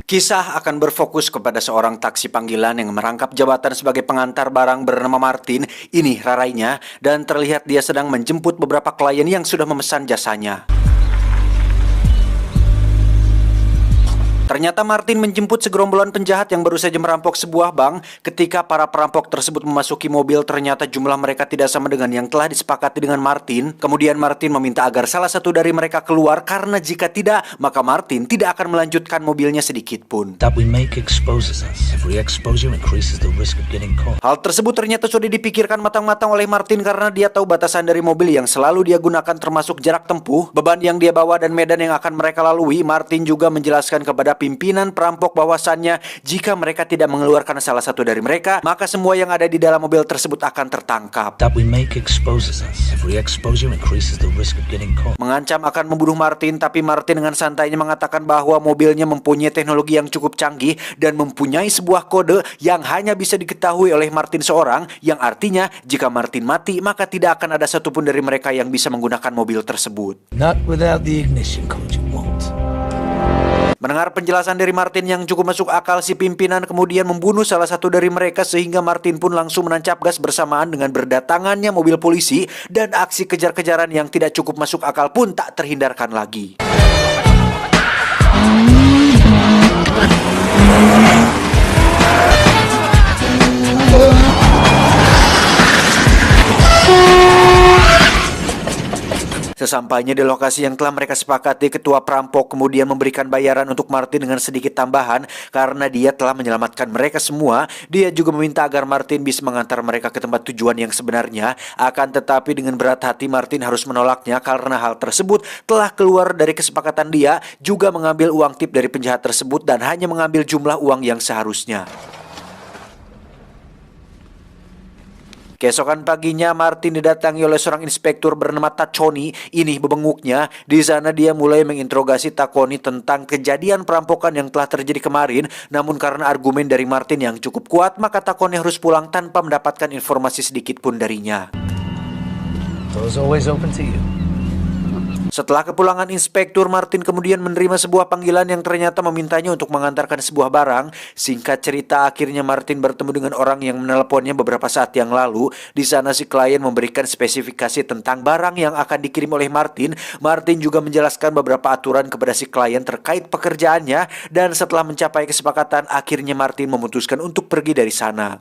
Kisah akan berfokus kepada seorang taksi panggilan yang merangkap jabatan sebagai pengantar barang bernama Martin. Ini rarainya, dan terlihat dia sedang menjemput beberapa klien yang sudah memesan jasanya. Ternyata Martin menjemput segerombolan penjahat yang baru saja merampok sebuah bank. Ketika para perampok tersebut memasuki mobil, ternyata jumlah mereka tidak sama dengan yang telah disepakati dengan Martin. Kemudian Martin meminta agar salah satu dari mereka keluar, karena jika tidak, maka Martin tidak akan melanjutkan mobilnya sedikit pun. Hal tersebut ternyata sudah dipikirkan matang-matang oleh Martin karena dia tahu batasan dari mobil yang selalu dia gunakan, termasuk jarak tempuh, beban yang dia bawa, dan medan yang akan mereka lalui. Martin juga menjelaskan kepada pimpinan perampok bahwasannya jika mereka tidak mengeluarkan salah satu dari mereka, maka semua yang ada di dalam mobil tersebut akan tertangkap. Mengancam akan membunuh Martin, tapi Martin dengan santainya mengatakan bahwa mobilnya mempunyai teknologi yang cukup canggih dan mempunyai sebuah kode yang hanya bisa diketahui oleh Martin seorang, yang artinya jika Martin mati, maka tidak akan ada satupun dari mereka yang bisa menggunakan mobil tersebut. Not without the ignition code, you won't. Mendengar penjelasan dari Martin yang cukup masuk akal, si pimpinan kemudian membunuh salah satu dari mereka, sehingga Martin pun langsung menancap gas bersamaan dengan berdatangannya mobil polisi, dan aksi kejar-kejaran yang tidak cukup masuk akal pun tak terhindarkan lagi. Sesampainya di lokasi yang telah mereka sepakati, ketua perampok kemudian memberikan bayaran untuk Martin dengan sedikit tambahan karena dia telah menyelamatkan mereka semua. Dia juga meminta agar Martin bisa mengantar mereka ke tempat tujuan yang sebenarnya. Akan tetapi dengan berat hati Martin harus menolaknya karena hal tersebut telah keluar dari kesepakatan. Dia juga mengambil uang tip dari penjahat tersebut dan hanya mengambil jumlah uang yang seharusnya. Keesokan paginya, Martin didatangi oleh seorang inspektur bernama Tacconi. Ini bebenguknya. Di sana dia mulai menginterogasi Tacconi tentang kejadian perampokan yang telah terjadi kemarin. Namun karena argumen dari Martin yang cukup kuat, maka Tacconi harus pulang tanpa mendapatkan informasi sedikit pun darinya. Door's always open to you. Setelah kepulangan inspektur, Martin kemudian menerima sebuah panggilan yang ternyata memintanya untuk mengantarkan sebuah barang. Singkat cerita, akhirnya Martin bertemu dengan orang yang menelponnya beberapa saat yang lalu. Di sana si klien memberikan spesifikasi tentang barang yang akan dikirim oleh Martin. Martin juga menjelaskan beberapa aturan kepada si klien terkait pekerjaannya, dan setelah mencapai kesepakatan, akhirnya Martin memutuskan untuk pergi dari sana.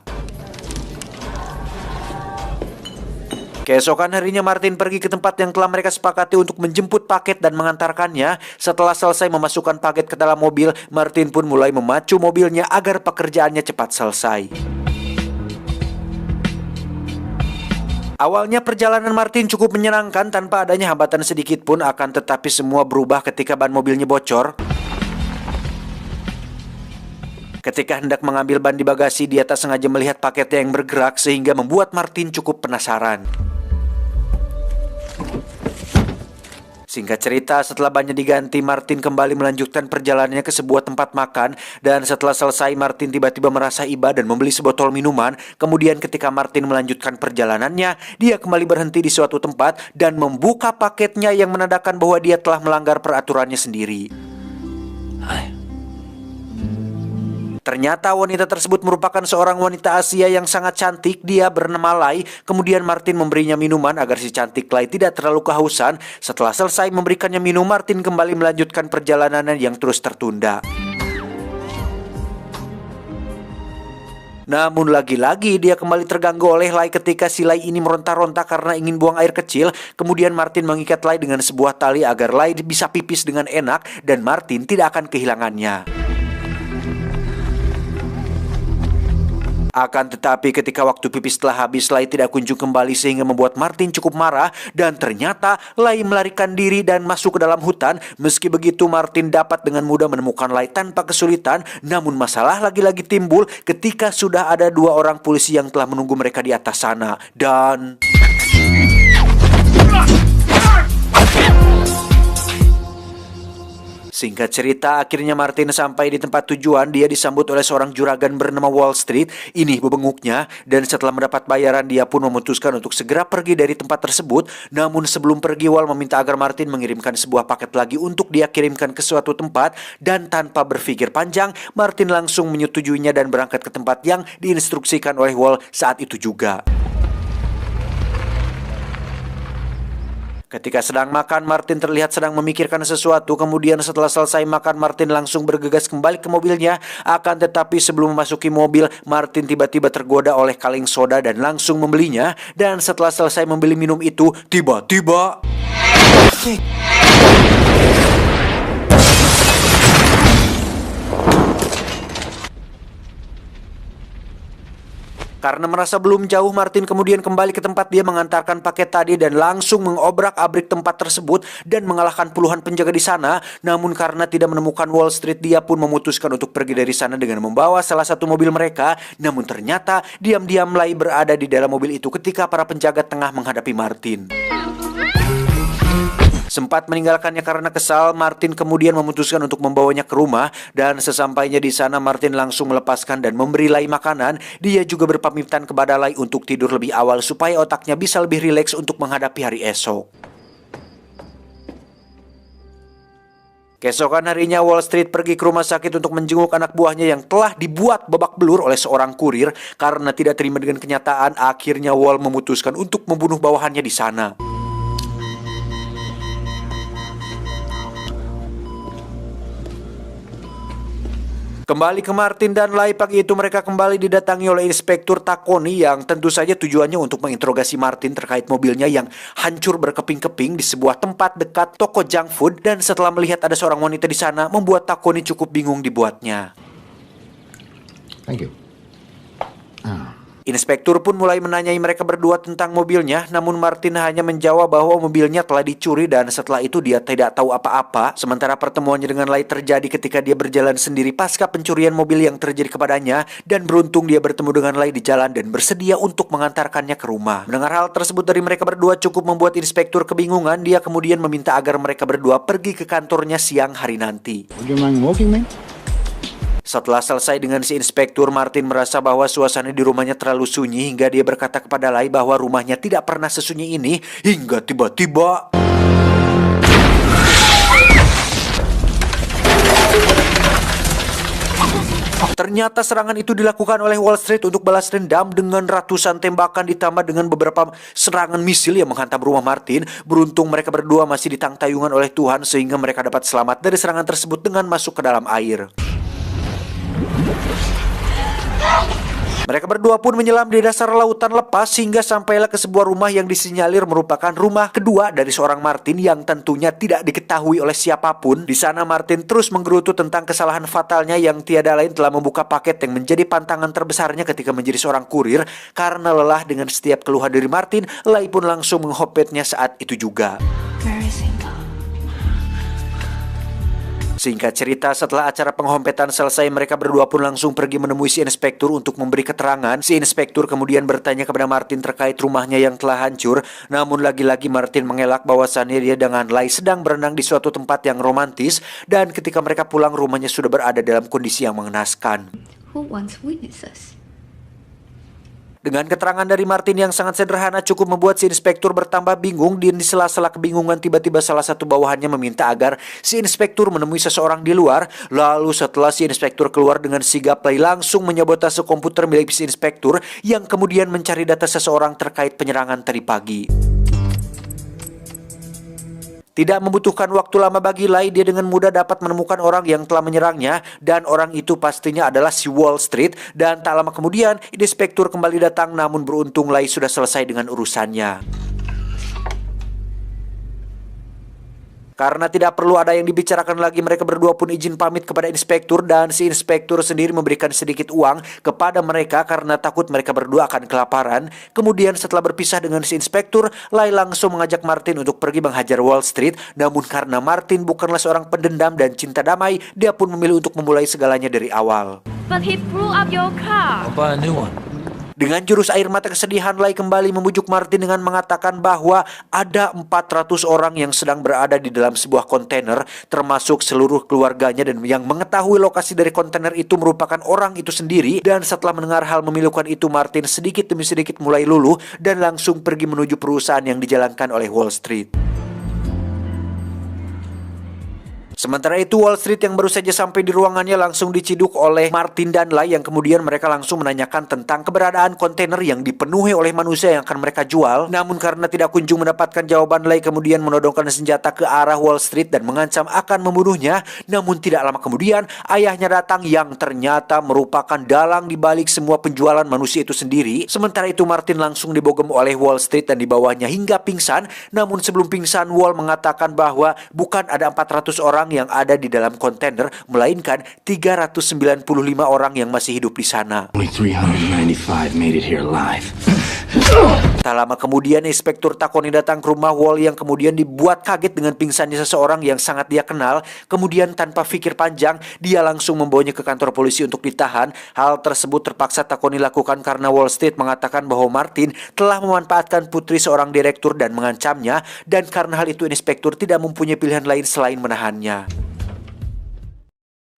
Keesokan harinya Martin pergi ke tempat yang telah mereka sepakati untuk menjemput paket dan mengantarkannya. Setelah selesai memasukkan paket ke dalam mobil, Martin pun mulai memacu mobilnya agar pekerjaannya cepat selesai. Awalnya perjalanan Martin cukup menyenangkan tanpa adanya hambatan sedikit pun, akan tetapi semua berubah ketika ban mobilnya bocor. Ketika hendak mengambil ban di bagasi, dia tak sengaja melihat paketnya yang bergerak sehingga membuat Martin cukup penasaran. Singkat cerita, setelah bannya diganti, Martin kembali melanjutkan perjalanannya ke sebuah tempat makan. Dan setelah selesai, Martin tiba-tiba merasa iba dan membeli sebotol minuman. Kemudian ketika Martin melanjutkan perjalanannya, dia kembali berhenti di suatu tempat dan membuka paketnya yang menandakan bahwa dia telah melanggar peraturannya sendiri. Ternyata wanita tersebut merupakan seorang wanita Asia yang sangat cantik. Dia bernama Lai. Kemudian Martin memberinya minuman agar si cantik Lai tidak terlalu kehausan. Setelah selesai memberikannya minum, Martin kembali melanjutkan perjalanannya yang terus tertunda. Namun lagi-lagi dia kembali terganggu oleh Lai ketika si Lai ini meronta-ronta karena ingin buang air kecil. Kemudian Martin mengikat Lai dengan sebuah tali agar Lai bisa pipis dengan enak dan Martin tidak akan kehilangannya. Akan tetapi ketika waktu pipis telah habis, Lai tidak kunjung kembali sehingga membuat Martin cukup marah. Dan ternyata Lai melarikan diri dan masuk ke dalam hutan. Meski begitu, Martin dapat dengan mudah menemukan Lai tanpa kesulitan. Namun masalah lagi-lagi timbul ketika sudah ada dua orang polisi yang telah menunggu mereka di atas sana. Dan Singkat cerita, akhirnya Martin sampai di tempat tujuan. Dia disambut oleh seorang juragan bernama Wall Street. Ini bebenguknya, dan setelah mendapat bayaran, dia pun memutuskan untuk segera pergi dari tempat tersebut. Namun sebelum pergi, Wall meminta agar Martin mengirimkan sebuah paket lagi untuk dia kirimkan ke suatu tempat. Dan tanpa berpikir panjang, Martin langsung menyetujuinya dan berangkat ke tempat yang diinstruksikan oleh Wall saat itu juga. Ketika sedang makan, Martin terlihat sedang memikirkan sesuatu. Kemudian setelah selesai makan, Martin langsung bergegas kembali ke mobilnya. Akan tetapi sebelum memasuki mobil, Martin tiba-tiba tergoda oleh kaleng soda dan langsung membelinya. Dan setelah selesai membeli minum itu, tiba-tiba... Karena merasa belum jauh, Martin kemudian kembali ke tempat dia mengantarkan paket tadi dan langsung mengobrak-abrik tempat tersebut dan mengalahkan puluhan penjaga di sana. Namun karena tidak menemukan Wall Street, dia pun memutuskan untuk pergi dari sana dengan membawa salah satu mobil mereka. Namun ternyata diam-diam Lai berada di dalam mobil itu ketika para penjaga tengah menghadapi Martin. Sempat meninggalkannya karena kesal, Martin kemudian memutuskan untuk membawanya ke rumah. Dan sesampainya di sana, Martin langsung melepaskan dan memberi Lai makanan. Dia juga berpamitan kepada Lai untuk tidur lebih awal supaya otaknya bisa lebih rileks untuk menghadapi hari esok. Keesokan harinya, Wall Street pergi ke rumah sakit untuk menjenguk anak buahnya yang telah dibuat babak belur oleh seorang kurir. Karena tidak terima dengan kenyataan, akhirnya Wall memutuskan untuk membunuh bawahannya di sana. Kembali ke Martin dan Lai, pagi itu mereka kembali didatangi oleh Inspektur Takoni yang tentu saja tujuannya untuk menginterogasi Martin terkait mobilnya yang hancur berkeping-keping di sebuah tempat dekat toko junk food. Dan setelah melihat ada seorang wanita di sana, membuat Takoni cukup bingung dibuatnya. Thank you. Inspektur pun mulai menanyai mereka berdua tentang mobilnya, namun Martin hanya menjawab bahwa mobilnya telah dicuri dan setelah itu dia tidak tahu apa-apa. Sementara pertemuannya dengan Lai terjadi ketika dia berjalan sendiri pasca pencurian mobil yang terjadi kepadanya, dan beruntung dia bertemu dengan Lai di jalan dan bersedia untuk mengantarkannya ke rumah. Mendengar hal tersebut dari mereka berdua cukup membuat Inspektur kebingungan. Dia kemudian meminta agar mereka berdua pergi ke kantornya siang hari nanti. Would you mind walking, man? Setelah selesai dengan si inspektur, Martin merasa bahwa suasana di rumahnya terlalu sunyi hingga dia berkata kepada Lai bahwa rumahnya tidak pernah sesunyi ini hingga tiba-tiba... Ternyata serangan itu dilakukan oleh Wall Street untuk balas dendam dengan ratusan tembakan ditambah dengan beberapa serangan misil yang menghantam rumah Martin. Beruntung mereka berdua masih ditangtayungan oleh Tuhan sehingga mereka dapat selamat dari serangan tersebut dengan masuk ke dalam air. Mereka berdua pun menyelam di dasar lautan lepas hingga sampailah ke sebuah rumah yang disinyalir merupakan rumah kedua dari seorang Martin yang tentunya tidak diketahui oleh siapapun. Di sana Martin terus menggerutu tentang kesalahan fatalnya yang tiada lain telah membuka paket yang menjadi pantangan terbesarnya ketika menjadi seorang kurir. Karena lelah dengan setiap keluhan dari Martin, Lai pun langsung menghopetnya saat itu juga. Singkat cerita, setelah acara penghompetan selesai, mereka berdua pun langsung pergi menemui si inspektur untuk memberi keterangan. Si inspektur kemudian bertanya kepada Martin terkait rumahnya yang telah hancur. Namun lagi-lagi Martin mengelak bahwasannya dia dengan Lai sedang berenang di suatu tempat yang romantis. Dan ketika mereka pulang, rumahnya sudah berada dalam kondisi yang mengenaskan. Who wants witnesses? Dengan keterangan dari Martin yang sangat sederhana cukup membuat si inspektur bertambah bingung. Dan di sela-sela kebingungan tiba-tiba salah satu bawahannya meminta agar si inspektur menemui seseorang di luar. Lalu setelah si inspektur keluar dengan sigap, Lai langsung menyabotase komputer milik si inspektur yang kemudian mencari data seseorang terkait penyerangan tadi pagi. Tidak membutuhkan waktu lama bagi Lai, dia dengan mudah dapat menemukan orang yang telah menyerangnya. Dan orang itu pastinya adalah si Wall Street. Dan tak lama kemudian, inspektur kembali datang. Namun beruntung Lai sudah selesai dengan urusannya. Karena tidak perlu ada yang dibicarakan lagi, mereka berdua pun izin pamit kepada inspektur. Dan si inspektur sendiri memberikan sedikit uang kepada mereka karena takut mereka berdua akan kelaparan. Kemudian setelah berpisah dengan si inspektur, Lai langsung mengajak Martin untuk pergi menghajar Wall Street. Namun karena Martin bukanlah seorang pendendam dan cinta damai, dia pun memilih untuk memulai segalanya dari awal. But he blew up your car. I'll buy a new one. Dengan jurus air mata kesedihan, Lai kembali membujuk Martin dengan mengatakan bahwa ada 400 orang yang sedang berada di dalam sebuah kontainer, termasuk seluruh keluarganya, dan yang mengetahui lokasi dari kontainer itu merupakan orang itu sendiri. Dan setelah mendengar hal memilukan itu, Martin sedikit demi sedikit mulai luluh dan langsung pergi menuju perusahaan yang dijalankan oleh Wall Street. Sementara itu, Wall Street yang baru saja sampai di ruangannya langsung diciduk oleh Martin dan Lai, yang kemudian mereka langsung menanyakan tentang keberadaan kontainer yang dipenuhi oleh manusia yang akan mereka jual. Namun karena tidak kunjung mendapatkan jawaban, Lai kemudian menodongkan senjata ke arah Wall Street dan mengancam akan membunuhnya. Namun tidak lama kemudian, ayahnya datang yang ternyata merupakan dalang di balik semua penjualan manusia itu sendiri. Sementara itu, Martin langsung dibogem oleh Wall Street dan dibawanya hingga pingsan. Namun sebelum pingsan, Wall mengatakan bahwa bukan ada 400 orang yang ada di dalam kontainer, melainkan 395 orang yang masih hidup di sana. Only 395 made it here alive. Tak lama kemudian, Inspektur Takoni datang ke rumah Wall yang kemudian dibuat kaget dengan pingsannya seseorang yang sangat dia kenal. Kemudian tanpa pikir panjang, dia langsung membawanya ke kantor polisi untuk ditahan. Hal tersebut terpaksa Takoni lakukan karena Wall Street mengatakan bahwa Martin telah memanfaatkan putri seorang direktur dan mengancamnya, dan karena hal itu Inspektur tidak mempunyai pilihan lain selain menahannya.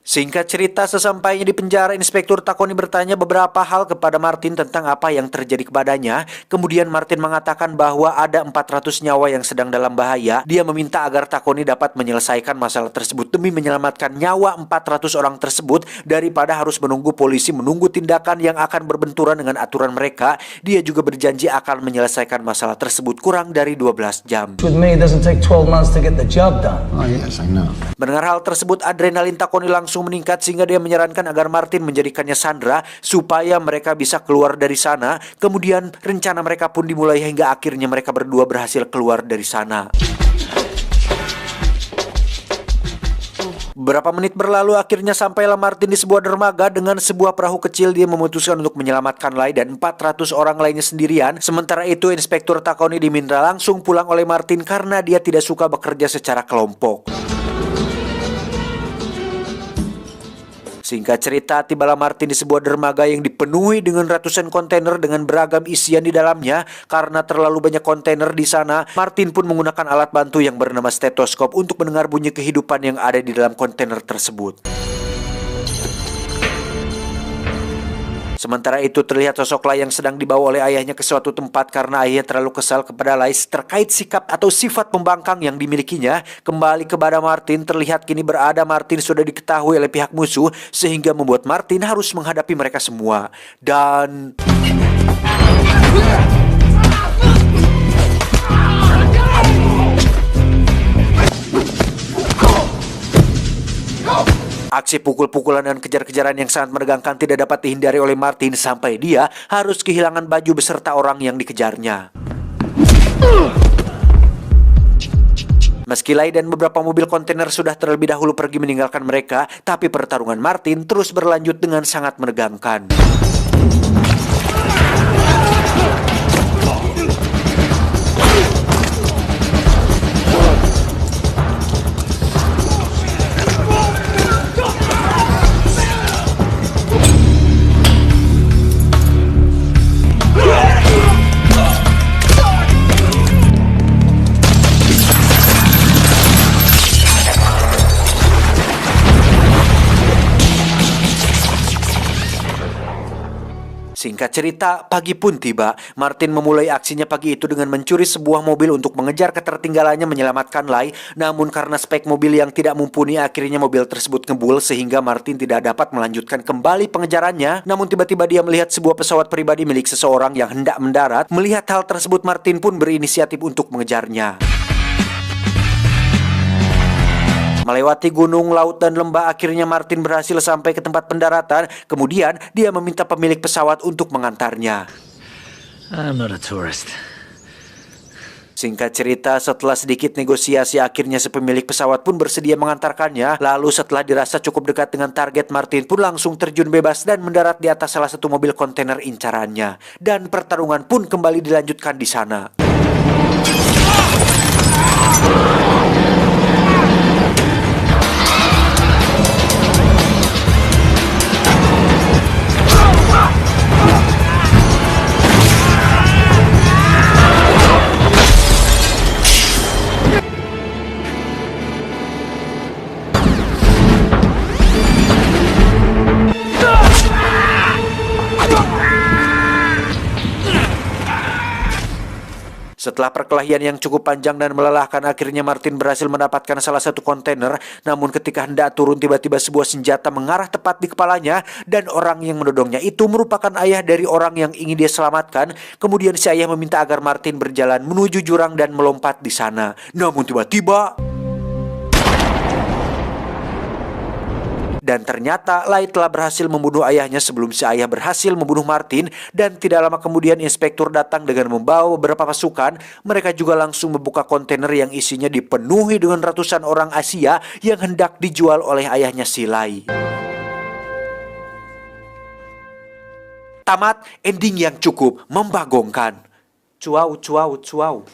Singkat cerita, sesampainya di penjara, Inspektur Takoni bertanya beberapa hal kepada Martin tentang apa yang terjadi kepadanya. Kemudian Martin mengatakan bahwa ada 400 nyawa yang sedang dalam bahaya. Dia meminta agar Takoni dapat menyelesaikan masalah tersebut demi menyelamatkan nyawa 400 orang tersebut daripada harus menunggu polisi menunggu tindakan yang akan berbenturan dengan aturan mereka. Dia juga berjanji akan menyelesaikan masalah tersebut kurang dari 12 jam. With me, it doesn't take 12 months to get the job done. Oh, yes, I know. Mendengar hal tersebut, adrenalin Takoni langsung meningkat sehingga dia menyarankan agar Martin menjadikannya sandera supaya mereka bisa keluar dari sana. Kemudian rencana mereka pun dimulai hingga akhirnya mereka berdua berhasil keluar dari sana. Beberapa menit berlalu, akhirnya sampailah Martin di sebuah dermaga. Dengan sebuah perahu kecil, dia memutuskan untuk menyelamatkan Lai dan 400 orang lainnya sendirian. Sementara itu, Inspektur Takoni diminta langsung pulang oleh Martin karena dia tidak suka bekerja secara kelompok. Singkat cerita, tibalah Martin di sebuah dermaga yang dipenuhi dengan ratusan kontainer dengan beragam isian di dalamnya. Karena terlalu banyak kontainer di sana, Martin pun menggunakan alat bantu yang bernama stetoskop untuk mendengar bunyi kehidupan yang ada di dalam kontainer tersebut. Sementara itu, terlihat sosok Lai yang sedang dibawa oleh ayahnya ke suatu tempat karena ayahnya terlalu kesal kepada Lai terkait sikap atau sifat pembangkang yang dimilikinya. Kembali kepada Martin, terlihat kini berada Martin sudah diketahui oleh pihak musuh sehingga membuat Martin harus menghadapi mereka semua. Dan aksi pukul-pukulan dan kejar-kejaran yang sangat menegangkan tidak dapat dihindari oleh Martin sampai dia harus kehilangan baju beserta orang yang dikejarnya. Meski Lai dan beberapa mobil kontainer sudah terlebih dahulu pergi meninggalkan mereka, tapi pertarungan Martin terus berlanjut dengan sangat menegangkan. Singkat cerita, pagi pun tiba. Martin memulai aksinya pagi itu dengan mencuri sebuah mobil untuk mengejar ketertinggalannya menyelamatkan Lai. Namun karena spek mobil yang tidak mumpuni, akhirnya mobil tersebut ngebul sehingga Martin tidak dapat melanjutkan kembali pengejarannya. Namun tiba-tiba dia melihat sebuah pesawat pribadi milik seseorang yang hendak mendarat. Melihat hal tersebut, Martin pun berinisiatif untuk mengejarnya. Melewati gunung, laut, dan lembah, akhirnya Martin berhasil sampai ke tempat pendaratan. Kemudian dia meminta pemilik pesawat untuk mengantarnya. I'm not a tourist. Singkat cerita, setelah sedikit negosiasi, akhirnya si pemilik pesawat pun bersedia mengantarkannya. Lalu setelah dirasa cukup dekat dengan target, Martin pun langsung terjun bebas dan mendarat di atas salah satu mobil kontainer incarannya. Dan pertarungan pun kembali dilanjutkan di sana. Setelah perkelahian yang cukup panjang dan melelahkan, akhirnya Martin berhasil mendapatkan salah satu kontainer. Namun ketika hendak turun, tiba-tiba sebuah senjata mengarah tepat di kepalanya, dan orang yang menodongnya itu merupakan ayah dari orang yang ingin dia selamatkan. Kemudian si ayah meminta agar Martin berjalan menuju jurang dan melompat di sana. Namun tiba-tiba, dan ternyata Lai telah berhasil membunuh ayahnya sebelum si ayah berhasil membunuh Martin. Dan tidak lama kemudian inspektur datang dengan membawa beberapa pasukan. Mereka juga langsung membuka kontainer yang isinya dipenuhi dengan ratusan orang Asia yang hendak dijual oleh ayahnya si Lai. Tamat ending yang cukup membagongkan. Cuau, cuau, cuau.